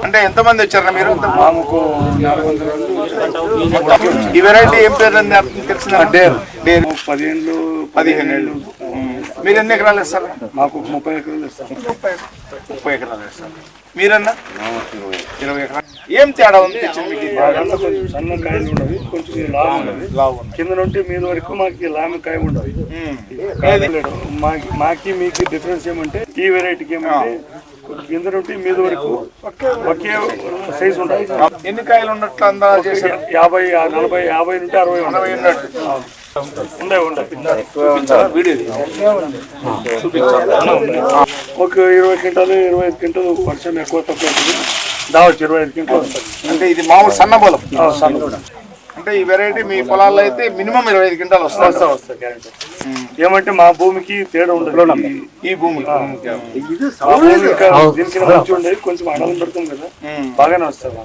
అంటే ఎంతమంది వచ్చారా మీరు? ఈ వెరైటీ ఏం పేరు తెలిసిన? 15 ఏళ్ళు. మీరు ఎన్ని ఎకరాలు వేస్తారు? మాకు 30 ఎకరాలు వేస్తారు. 30 ఎకరాలు వేస్తారు. మీరన్నా 20 ఎకరాలు. ఏం తేడా ఉంది? కొంచెం సన్న కాయలు ఉండవు, కొంచెం లావు కింద నుండి మీద వరకు మాకు లామి కాయ ఉండవు. మాకి మీకు డిఫరెన్స్ ఏమంటే ఈ వెరైటీకి ఏమంటే కింద నుండి మీద వరకు ఒకే సైజు ఉంటాయి. ఎన్ని కాయలు ఉన్నట్లు అందాజు చేశారు? 50, 40, 50 నుండి 60 ఉన్నట్టు. ఒక 20 క్వింటాలు 25 క్వింటాలు వర్షం ఎక్కువ తక్కువ దావచ్చు 25 క్వింటాలు వస్తుంది. అంటే ఇది మామూలు సన్న పొలం. అంటే ఈ వెరైటీ మీ పొలాల్లో అయితే మినిమం 25 క్వింటాలు వస్తాయి గ్యారెంటీ. ఏమంటే మా భూమికి తేడా ఉండదు. ఈ భూమి దీనికి మంచి ఉండేది కొంచెం అడవి పెడతాం కదా, బాగానే వస్తుంది.